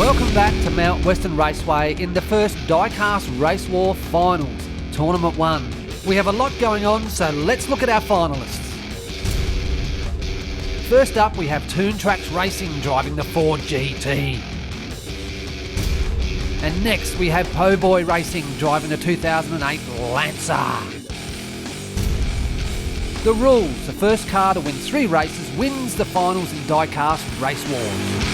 Welcome back to Mount Western Raceway in the first Diecast Race War Finals, Tournament 1. We have a lot going on, so let's look at our finalists. First up, we have Toon Tracks Racing driving the Ford GT. And next, we have Po Boy Racing driving the 2008 Lancer. The rules: the first car to win 3 races wins the finals in Diecast Race Wars.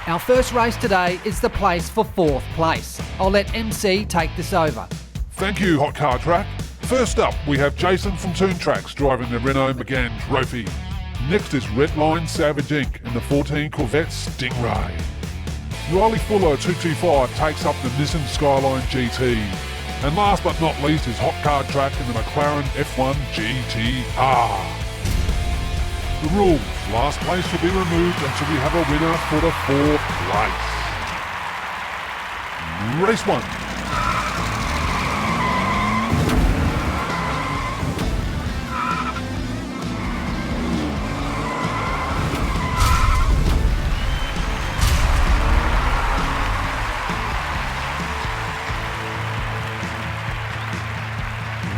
Our first race today is the place for 4th place. I'll let MC take this over. Thank you, Hot Car Track. First up, we have Jason from Toon Tracks driving the Renault Megane Trophy. Next is Redline Savage Inc. in the 14 Corvette Stingray. Riley Fuller 225 takes up the Nissan Skyline GT. And last but not least is Hot Car Track in the McLaren F1 GTR. The rules: last place will be removed until we have a winner for the 4th place. Race 1.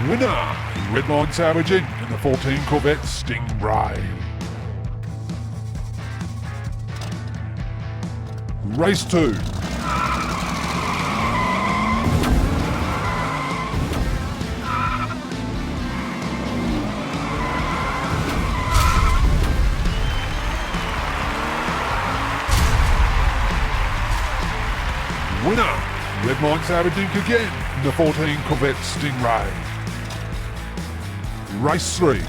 Winner, Redline Savage Inc. in the 14 Corvette Stingray. Race 2. Winner, Redline Savage Inc. again in the 14 Corvette Stingray. Race 3.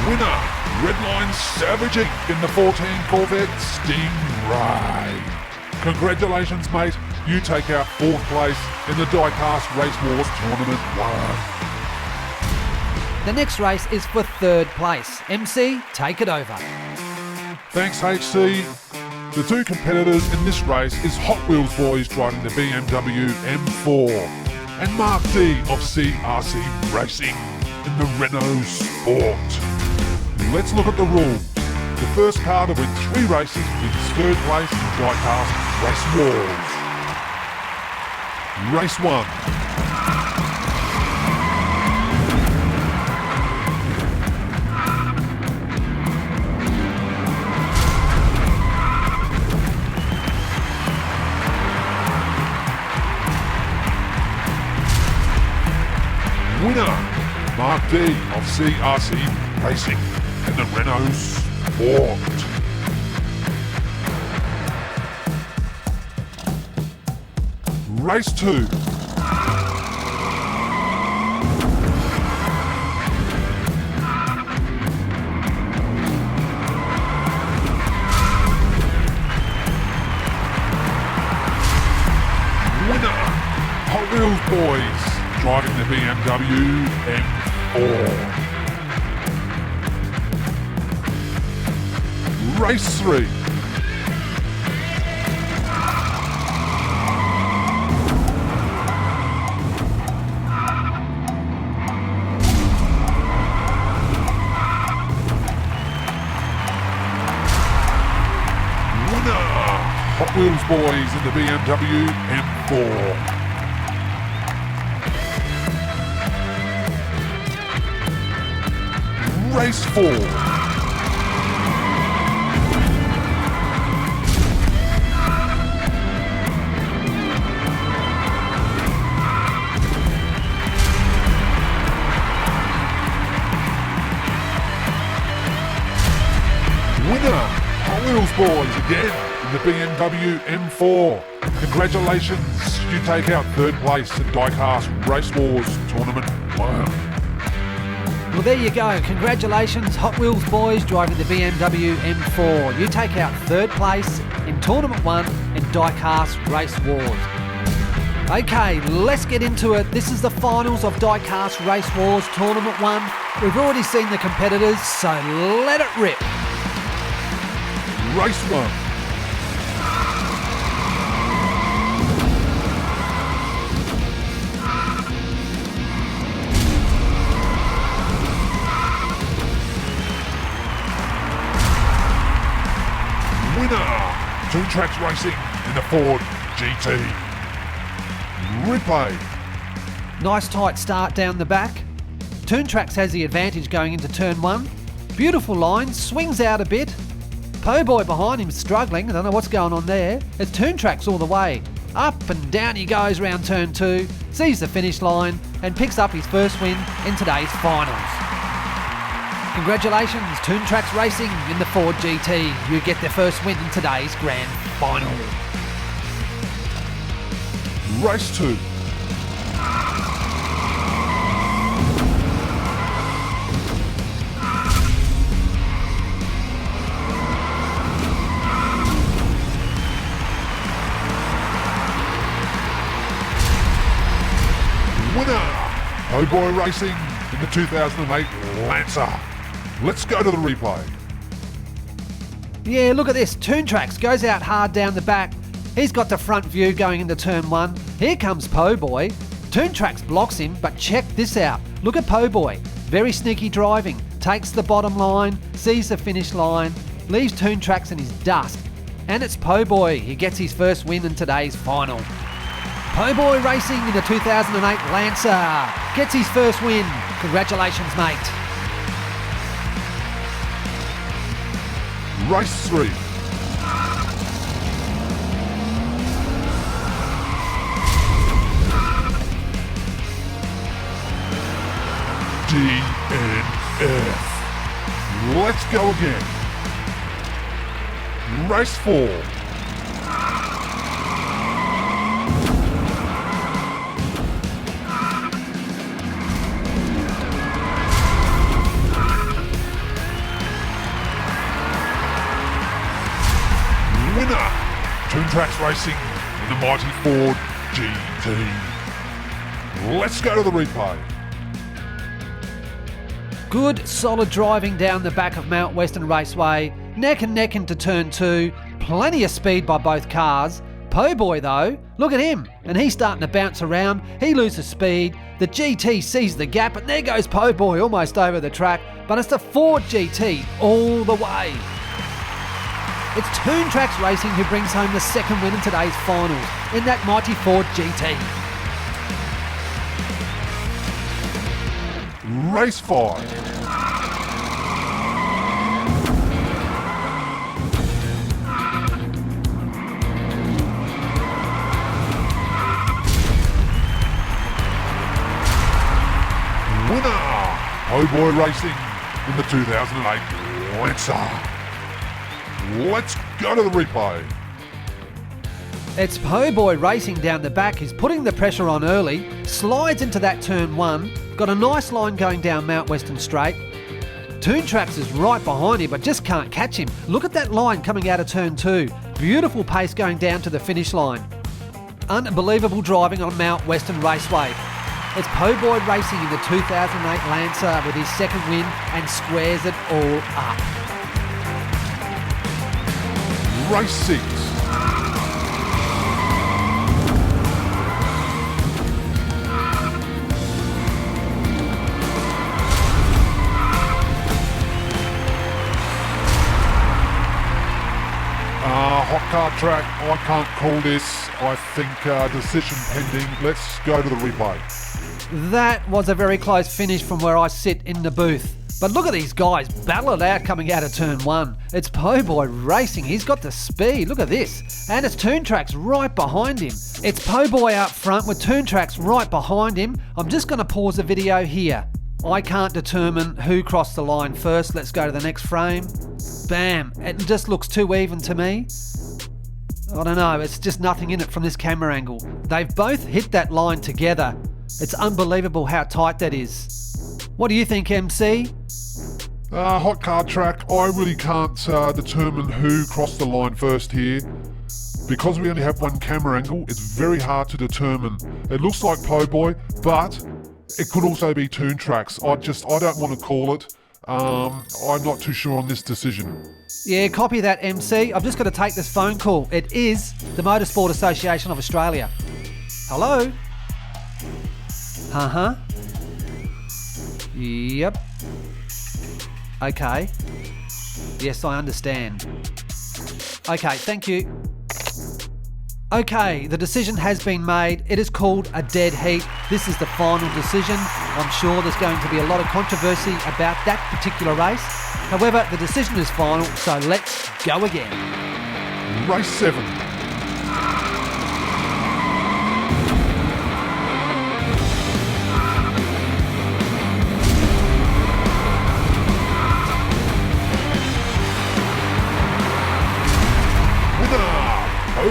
Winner, Redline Savage Inc. in the 14 Corvette Stingray. Congratulations, mate. You take out 4th place in the Diecast Race Wars Tournament 1. The next race is for 3rd place. MC, take it over. Thanks, HC. The 2 competitors in this race is Hot Wheels Boys driving the BMW M4 and Mark D of CRC Racing in the Renault Sport. Let's look at the rules. The first car to win 3 races wins 3rd place in Diecast Race Wars. Race 1. Winner, Mark D of CRC Racing in the Renault Sport. Race 2. Winner, Hot Wheels Boys driving the BMW M4. Race 3. Hot Wheels Boys in the BMW M4. Race 4. Winner, Hot Wheels Boys again in the BMW M4. Congratulations, you take out 3rd place in Diecast Race Wars Tournament 1. Well, there you go. Congratulations, Hot Wheels Boys driving the BMW M4. You take out 3rd place in Tournament 1 in Diecast Race Wars. Okay, let's get into it. This is the finals of Diecast Race Wars Tournament 1. We've already seen the competitors, so let it rip. Race 1. Toon Tracks Racing in the Ford GT. Replay. Nice tight start down the back. Toon Tracks has the advantage going into turn 1. Beautiful line, swings out a bit. Po Boy behind him struggling, I don't know what's going on there. It's Toon Tracks all the way. Up and down he goes round turn 2, sees the finish line and picks up his first win in today's finals. Congratulations, Toon Tracks Racing in the Ford GT. You get their first win in today's grand final. Race 2. Winner, Po Boy Racing in the 2008 Lancer. Let's go to the replay. Yeah, look at this. Toon Tracks goes out hard down the back. He's got the front view going into turn 1. Here comes Po Boy. Toon Tracks blocks him, but check this out. Look at Po Boy. Very sneaky driving. Takes the bottom line, sees the finish line, leaves Toon Tracks in his dust. And it's Po Boy. He gets his first win in today's final. Po Boy Racing in the 2008 Lancer gets his first win. Congratulations, mate. Race 3. DNF. Let's go again. Race 4. Winner, Toon Tracks Racing in the mighty Ford GT. Let's go to the replay. Good, solid driving down the back of Mount Western Raceway, neck and neck into turn 2, plenty of speed by both cars. Po Boy though, look at him, and he's starting to bounce around, he loses speed, the GT sees the gap, and there goes Po Boy almost over the track, but it's the Ford GT all the way. It's Toon Tracks Racing who brings home the second win in today's finals in that mighty Ford GT. Race 5. Winner, Po Boy Racing in the 2008 Lancer. Let's go to the replay. It's Po Boy Racing down the back. He's putting the pressure on early, slides into that turn 1, got a nice line going down Mount Western Straight. Toon Tracks is right behind him but just can't catch him. Look at that line coming out of turn 2. Beautiful pace going down to the finish line. Unbelievable driving on Mount Western Raceway. It's Po Boy Racing in the 2008 Lancer with his second win and squares it all up. Race 6. Hot car track, I can't call this. I think decision pending. Let's go to the replay. That was a very close finish from where I sit in the booth. But look at these guys battle it out coming out of turn 1. It's Po Boy Racing. He's got the speed. Look at this. And it's Toon Tracks right behind him. It's Po Boy out front with Toon Tracks right behind him. I'm just going to pause the video here. I can't determine who crossed the line first. Let's go to the next frame. Bam. It just looks too even to me. I don't know. It's just nothing in it from this camera angle. They've both hit that line together. It's unbelievable how tight that is. What do you think, MC? Hot car track, I really can't determine who crossed the line first here. Because we only have one camera angle, it's very hard to determine. It looks like Po Boy, but it could also be Toon Tracks. I don't want to call it. I'm not too sure on this decision. Yeah, copy that, MC. I've just got to take this phone call. It is the Motorsport Association of Australia. Hello? Uh-huh. Yep. Okay. Yes, I understand. Okay, thank you. Okay, the decision has been made. It is called a dead heat. This is the final decision. I'm sure there's going to be a lot of controversy about that particular race. However, the decision is final, so let's go again. Race 7.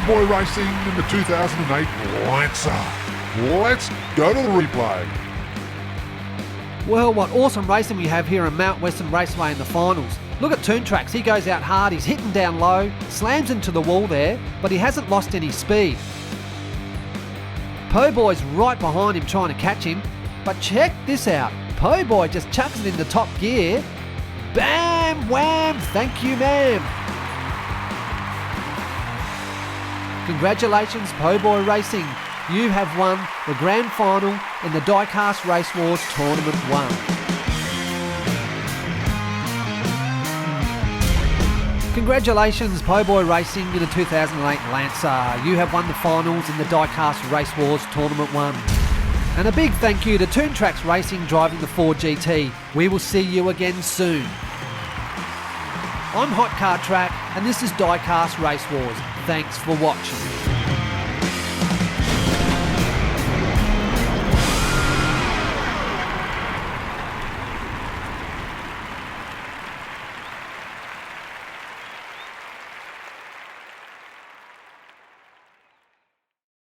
Boy Racing in the 2008 Lancer. Let's go to the replay. Well, what awesome racing we have here in Mount Western Raceway in the finals. Look at Toon Tracks, he goes out hard, he's hitting down low, slams into the wall there, but he hasn't lost any speed. Po Boy's right behind him trying to catch him, but check this out. Po Boy just chucks it into top gear. Bam, wham, thank you ma'am. Congratulations, Po Boy Racing. You have won the grand final in the Diecast Race Wars Tournament 1. Congratulations, Po Boy Racing in the 2008 Lancer. You have won the finals in the Diecast Race Wars Tournament 1. And a big thank you to Toon Tracks Racing driving the Ford GT. We will see you again soon. I'm Hot Car Track, and this is Diecast Race Wars. Thanks for watching.